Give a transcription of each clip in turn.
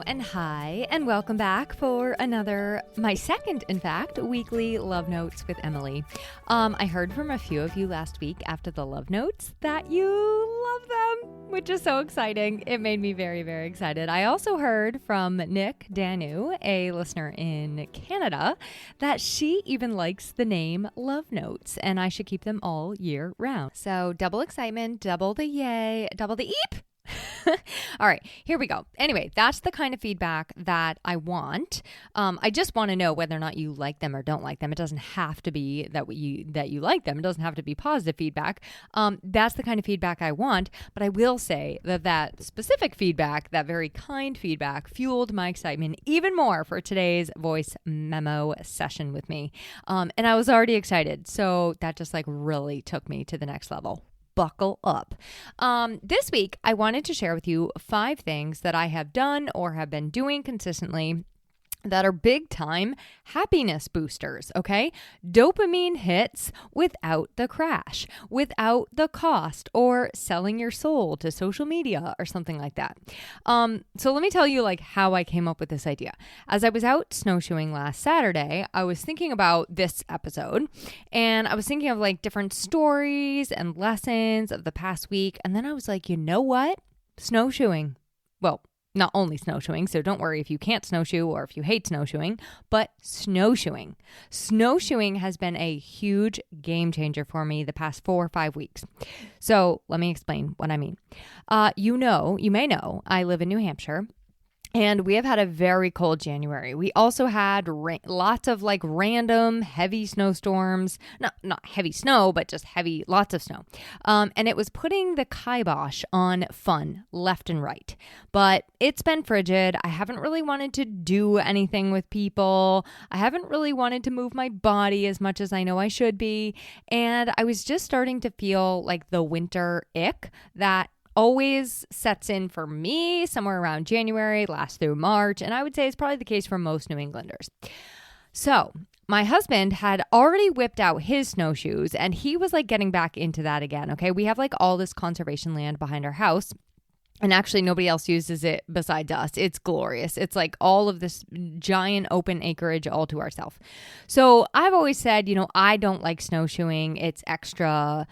and hi, and welcome back for my second, in fact, weekly Love Notes with Emily. I heard from a few of you last week after the Love Notes that you love them, which is so exciting. It made me very, very excited. I also heard from Nick Danu, a listener in Canada, that she even likes the name Love Notes, and I should keep them all year round. So double excitement, double the yay, double the eep. All right, here we go. Anyway, that's the kind of feedback that I want. I just want to know whether or not you like them or don't like them. It doesn't have to be that you like them. It doesn't have to be positive feedback. That's the kind of feedback I want. But I will say that specific feedback, that very kind feedback, fueled my excitement even more for today's voice memo session with me. And I was already excited. So that just really took me to the next level. Buckle up. This week, I wanted to share with you 5 things that I have done or have been doing consistently that are big time happiness boosters, okay? Dopamine hits without the crash, without the cost, or selling your soul to social media or something like that. So let me tell you how I came up with this idea. As I was out snowshoeing last Saturday, I was thinking about this episode, and I was thinking of different stories and lessons of the past week, and then I was like, you know what? Snowshoeing. Well, not only snowshoeing, so don't worry if you can't snowshoe or if you hate snowshoeing, but snowshoeing. Snowshoeing has been a huge game changer for me the past 4 or 5 weeks. So let me explain what I mean. You may know, I live in New Hampshire. And we have had a very cold January. We also had lots of random heavy snowstorms. Not heavy snow, but just lots of snow. And it was putting the kibosh on fun left and right. But it's been frigid. I haven't really wanted to do anything with people. I haven't really wanted to move my body as much as I know I should be. And I was just starting to feel the winter ick that always sets in for me somewhere around January, lasts through March, and I would say it's probably the case for most New Englanders. So my husband had already whipped out his snowshoes, and he was getting back into that again, okay? We have all this conservation land behind our house. And actually, nobody else uses it besides us. It's glorious. It's all of this giant open acreage all to ourselves. So I've always said, I don't like snowshoeing. It's extra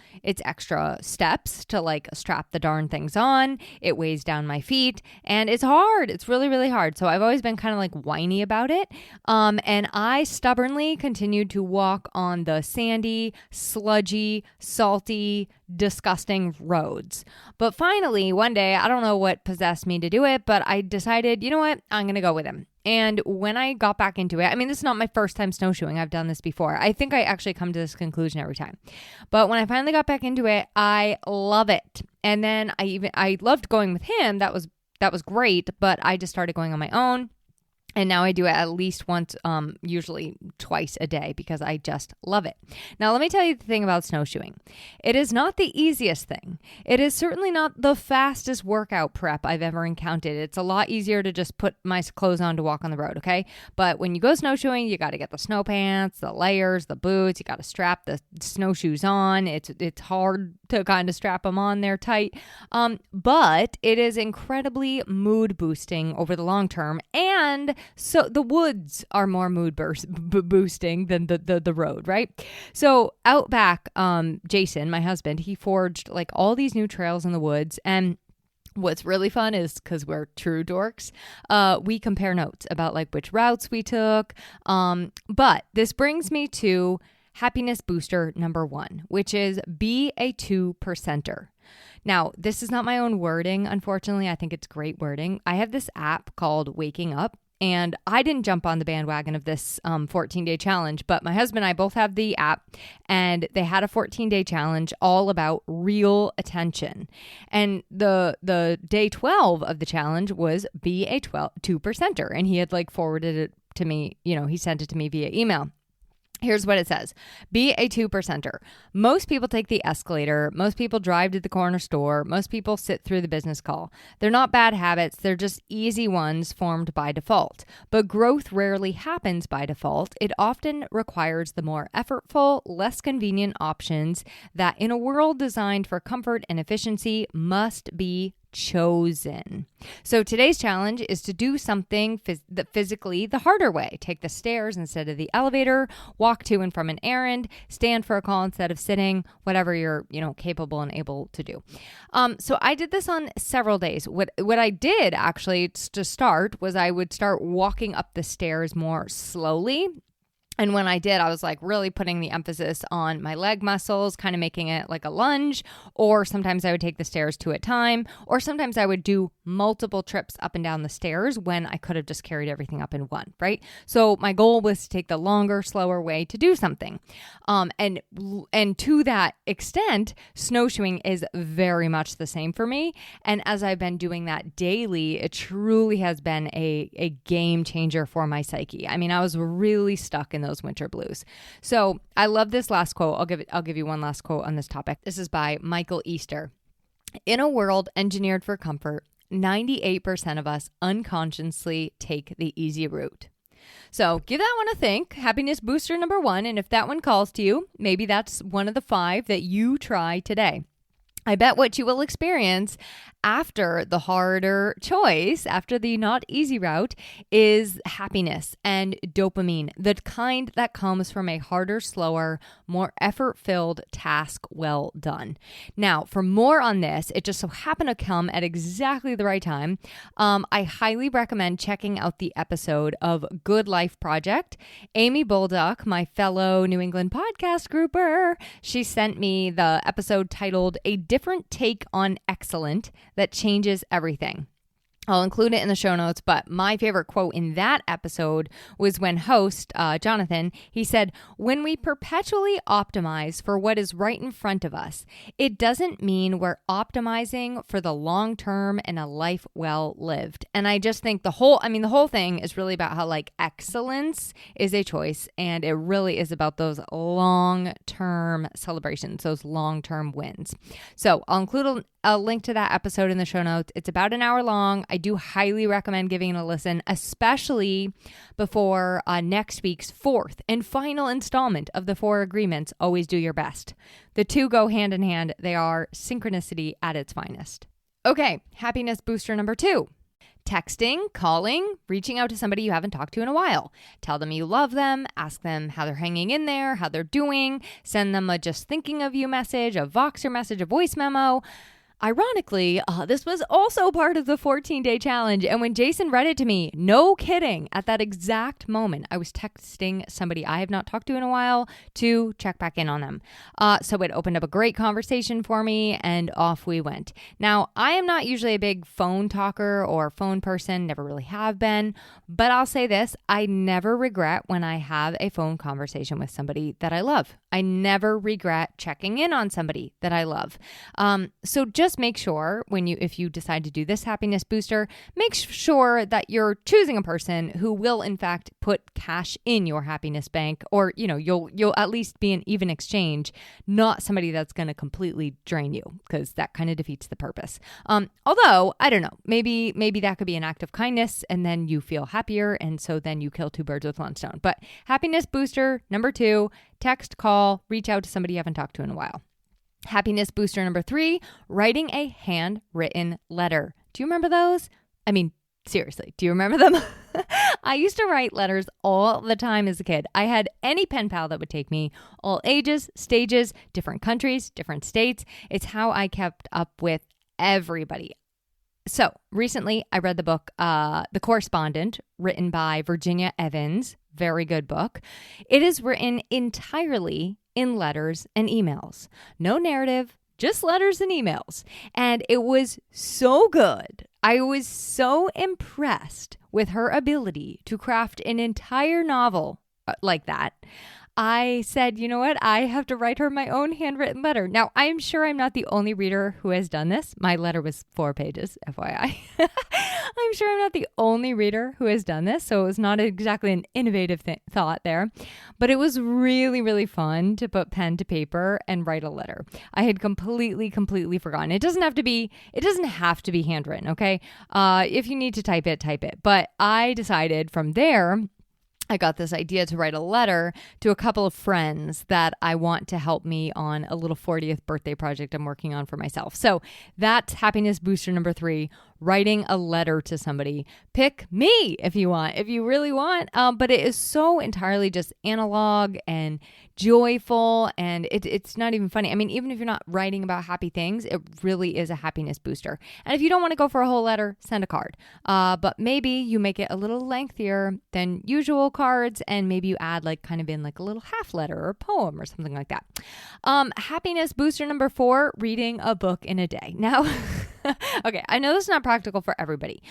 steps to strap the darn things on. It weighs down my feet and it's hard. It's really, really hard. So I've always been kind of whiny about it. And I stubbornly continued to walk on the sandy, sludgy, salty, disgusting roads. But finally, one day, I don't know what possessed me to do it, but I decided, you know what, I'm going to go with him. And when I got back into it, this is not my first time snowshoeing. I've done this before. I think I actually come to this conclusion every time. But when I finally got back into it, I love it. And then I loved going with him. That was great, but I just started going on my own. And now I do it at least once, usually twice a day because I just love it. Now, let me tell you the thing about snowshoeing. It is not the easiest thing. It is certainly not the fastest workout prep I've ever encountered. It's a lot easier to just put my clothes on to walk on the road, okay? But when you go snowshoeing, you got to get the snow pants, the layers, the boots. You got to strap the snowshoes on. It's hard to kind of strap them on there tight. But it is incredibly mood boosting over the long term. And so the woods are more mood boosting than the road, right? So out back, Jason, my husband, he forged all these new trails in the woods. And what's really fun is because we're true dorks, we compare notes about which routes we took. But this brings me to happiness booster number 1, which is be a 2%er. Now, this is not my own wording, unfortunately. I think it's great wording. I have this app called Waking Up. And I didn't jump on the bandwagon of this 14-day challenge, but my husband and I both have the app, and they had a 14-day challenge all about real attention. And the day 12 of the challenge was be a 2%er, and he had forwarded it to me. He sent it to me via email. Here's what it says. Be a 2%er. Most people take the escalator. Most people drive to the corner store. Most people sit through the business call. They're not bad habits. They're just easy ones formed by default. But growth rarely happens by default. It often requires the more effortful, less convenient options that in a world designed for comfort and efficiency must be chosen. So today's challenge is to do something physically the harder way. Take the stairs instead of the elevator, walk to and from an errand, stand for a call instead of sitting, whatever you're, capable and able to do. So I did this on several days. What I did actually to start was I would start walking up the stairs more slowly. And when I did, I was like really putting the emphasis on my leg muscles, kind of making it like a lunge, or sometimes I would take the stairs two at a time, or sometimes I would do multiple trips up and down the stairs when I could have just carried everything up in one, right? So my goal was to take the longer, slower way to do something. And to that extent, snowshoeing is very much the same for me. And as I've been doing that daily, it truly has been a game changer for my psyche. I mean, I was really stuck in those winter blues. So I love this last quote. I'll give you one last quote on this topic. This is by Michael Easter. In a world engineered for comfort, 98% of us unconsciously take the easy route. So give that one a think. Happiness booster number 1. And if that one calls to you, maybe that's one of the 5 that you try today. I bet what you will experience after the harder choice, after the not easy route, is happiness and dopamine, the kind that comes from a harder, slower, more effort-filled task well done. Now, for more on this, it just so happened to come at exactly the right time. I highly recommend checking out the episode of Good Life Project. Amy Bolduck, my fellow New England podcast grouper, she sent me the episode titled A Different Take on Excellent That Changes Everything. I'll include it in the show notes, but my favorite quote in that episode was when host, Jonathan, he said, "When we perpetually optimize for what is right in front of us, it doesn't mean we're optimizing for the long term and a life well lived." And I just think the whole thing is really about how excellence is a choice, and it really is about those long-term celebrations, those long-term wins. So I'll include a link to that episode in the show notes. It's about an hour long. I do highly recommend giving it a listen, especially before next week's 4th and final installment of the 4 agreements. Always do your best. The 2 go hand in hand. They are synchronicity at its finest. Okay, happiness booster number 2. Texting, calling, reaching out to somebody you haven't talked to in a while. Tell them you love them, ask them how they're hanging in there, how they're doing, send them a just thinking of you message, a Voxer message, a voice memo. Ironically, this was also part of the 14-day challenge. And when Jason read it to me, no kidding, at that exact moment, I was texting somebody I have not talked to in a while to check back in on them. So it opened up a great conversation for me, and off we went. Now, I am not usually a big phone talker or phone person, never really have been, but I'll say this, I never regret when I have a phone conversation with somebody that I love. I never regret checking in on somebody that I love. So just make sure if you decide to do this happiness booster, make sure that you're choosing a person who will in fact put cash in your happiness bank, or you'll at least be an even exchange, not somebody that's going to completely drain you, because that kind of defeats the purpose. Although I don't know, maybe that could be an act of kindness, and then you feel happier, and so then you kill 2 birds with one stone. But happiness booster number 2, text, call, reach out to somebody you haven't talked to in a while. Happiness booster number 3, writing a handwritten letter. Do you remember those? I mean, seriously, do you remember them? I used to write letters all the time as a kid. I had any pen pal that would take me, all ages, stages, different countries, different states. It's how I kept up with everybody. So recently I read the book, The Correspondent, written by Virginia Evans. Very good book. It is written entirely in letters and emails. No narrative, just letters and emails. And it was so good. I was so impressed with her ability to craft an entire novel like that. I said, you know what? I have to write her my own handwritten letter. Now, I'm sure I'm not the only reader who has done this. My letter was 4 pages, FYI. I'm sure I'm not the only reader who has done this, so it was not exactly an innovative thought there. But it was really, really fun to put pen to paper and write a letter. I had completely forgotten. It doesn't have to be handwritten, okay? If you need to type it. But I decided from there I got this idea to write a letter to a couple of friends that I want to help me on a little 40th birthday project I'm working on for myself. So that's happiness booster number 3, writing a letter to somebody. Pick me if you want, if you really want. But it is so entirely just analog and joyful, and it's not even funny. I mean, even if you're not writing about happy things, it really is a happiness booster. And if you don't want to go for a whole letter, send a card. But maybe you make it a little lengthier than usual cards, and maybe you add like kind of in like a little half letter or poem or something like that. Happiness booster number 4, reading a book in a day. Now, okay, I know this is not practical for everybody.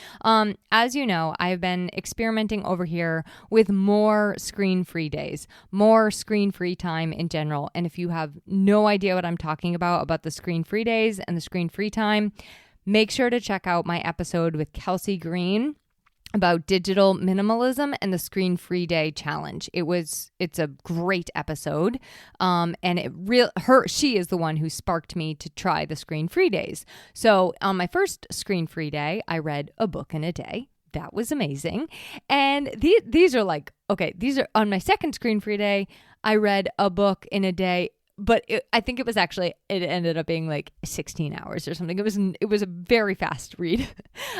As you know, I've been experimenting over here with more screen-free days, more screen-free time in general. And if you have no idea what I'm talking about the screen-free days and the screen-free time, make sure to check out my episode with Kelsey Green about digital minimalism and the screen-free day challenge. It's a great episode. And she is the one who sparked me to try the screen-free days. So on my first screen-free day, I read a book in a day. That was amazing. And these are on my second screen-free day, I read a book in a day. But I think it ended up being like 16 hours or something. It was a very fast read.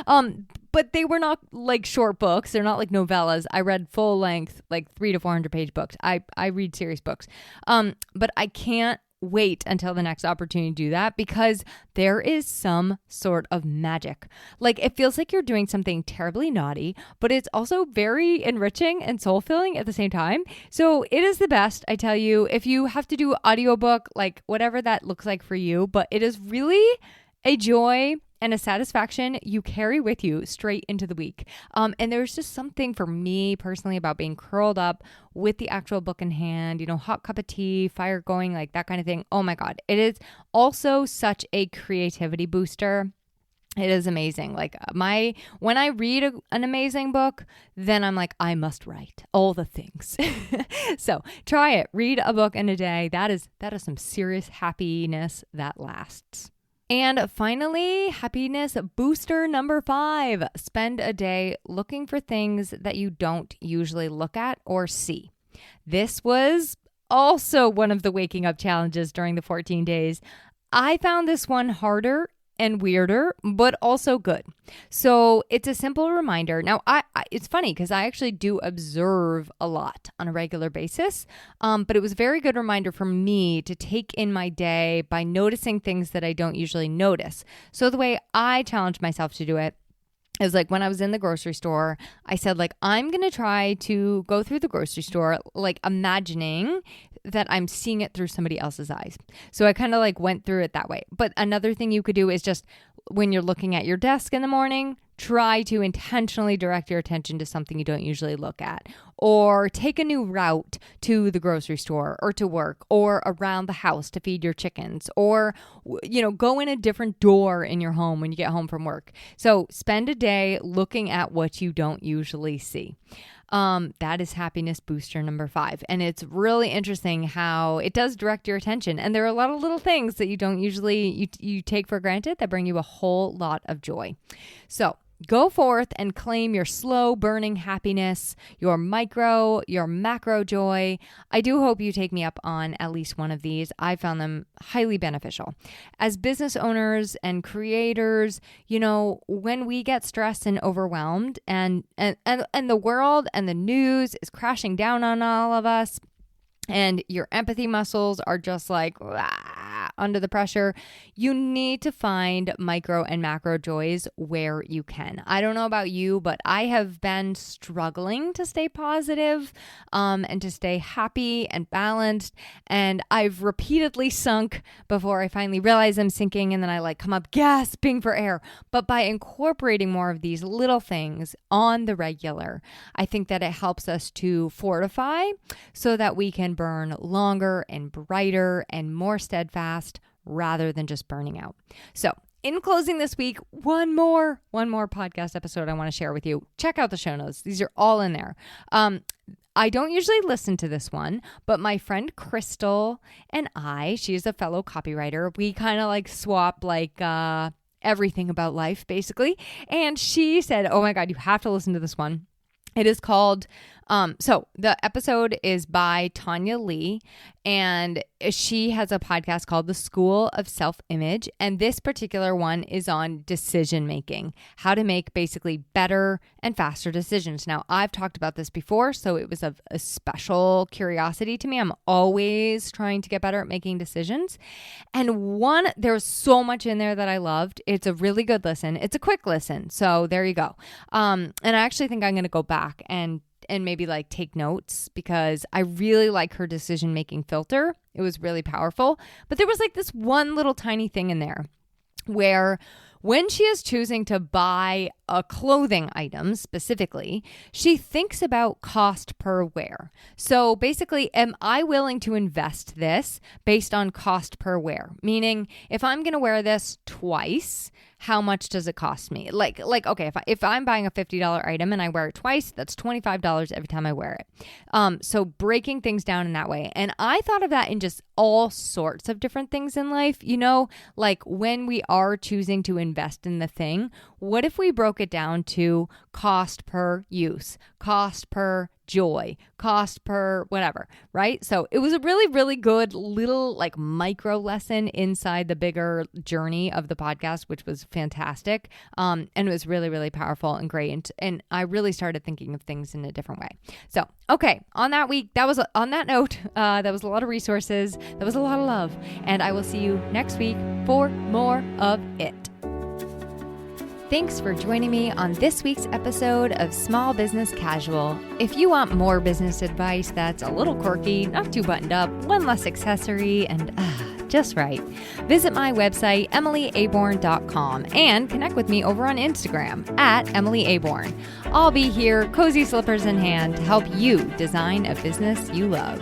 But they were not like short books. They're not like novellas. I read full length, like 300 to 400 page books. I read serious books. But I can't wait until the next opportunity to do that, because there is some sort of magic. Like, it feels like you're doing something terribly naughty, but it's also very enriching and soul-filling at the same time. So it is the best, I tell you. If you have to do audiobook, like whatever that looks like for you, but it is really a joy and a satisfaction you carry with you straight into the week. And there's just something for me personally about being curled up with the actual book in hand, hot cup of tea, fire going, like that kind of thing. Oh my God. It is also such a creativity booster. It is amazing. Like when I read an amazing book, then I'm like, I must write all the things. So try it. Read a book in a day. That is some serious happiness that lasts. And finally, happiness booster number 5, spend a day looking for things that you don't usually look at or see. This was also one of the waking up challenges during the 14 days. I found this one harder and weirder, but also good. So it's a simple reminder. Now, it's funny because I actually do observe a lot on a regular basis, but it was a very good reminder for me to take in my day by noticing things that I don't usually notice. So the way I challenged myself to do it is like when I was in the grocery store, I said like, I'm going to try to go through the grocery store, like imagining that I'm seeing it through somebody else's eyes. So I kind of like went through it that way. But another thing you could do is just when you're looking at your desk in the morning, try to intentionally direct your attention to something you don't usually look at, or take a new route to the grocery store or to work or around the house to feed your chickens, or, go in a different door in your home when you get home from work. So spend a day looking at what you don't usually see. That is happiness booster number 5. And it's really interesting how it does direct your attention. And there are a lot of little things that you don't usually, you take for granted that bring you a whole lot of joy. So go forth and claim your slow burning happiness, your micro, your macro joy. I do hope you take me up on at least one of these. I found them highly beneficial. As business owners and creators, when we get stressed and overwhelmed and the world and the news is crashing down on all of us, and your empathy muscles are just like under the pressure, you need to find micro and macro joys where you can. I don't know about you, but I have been struggling to stay positive and to stay happy and balanced. And I've repeatedly sunk before I finally realize I'm sinking, and then I come up gasping for air. But by incorporating more of these little things on the regular, I think that it helps us to fortify so that we can burn longer and brighter and more steadfast rather than just burning out. So in closing this week, one more podcast episode I want to share with you. Check out the show notes. These are all in there. I don't usually listen to this one, but my friend Crystal and she's a fellow copywriter. We kind of swap everything about life basically. And she said, oh my God, you have to listen to this one. It is called So the episode is by Tanya Lee, and she has a podcast called The School of Self-Image. And this particular one is on decision making, how to make basically better and faster decisions. Now, I've talked about this before, so it was of a special curiosity to me. I'm always trying to get better at making decisions. And there's so much in there that I loved. It's a really good listen. It's a quick listen. So there you go. And I actually think I'm going to go back and maybe like take notes because I really like her decision-making filter. It was really powerful. But there was like this one little tiny thing in there where when she is choosing to buy a clothing item specifically, she thinks about cost per wear. So basically, am I willing to invest this based on cost per wear? Meaning, if I'm going to wear this twice, how much does it cost me? Like okay, if I'm buying a $50 item and I wear it twice, that's $25 every time I wear it. So breaking things down in that way. And I thought of that in just all sorts of different things in life. Like when we are choosing to invest in the thing, what if we broke it down to cost per use, cost per joy, cost per whatever, right? So it was a really, really good little like micro lesson inside the bigger journey of the podcast, which was fantastic. And it was really, really powerful and great. And I really started thinking of things in a different way. So, okay, on that note, that was a lot of resources. That was a lot of love. And I will see you next week for more of it. Thanks for joining me on this week's episode of Small Business Casual. If you want more business advice that's a little quirky, not too buttoned up, one less accessory, and just right, visit my website, emilyaborn.com, and connect with me over on Instagram @EmilyAborn. I'll be here, cozy slippers in hand, to help you design a business you love.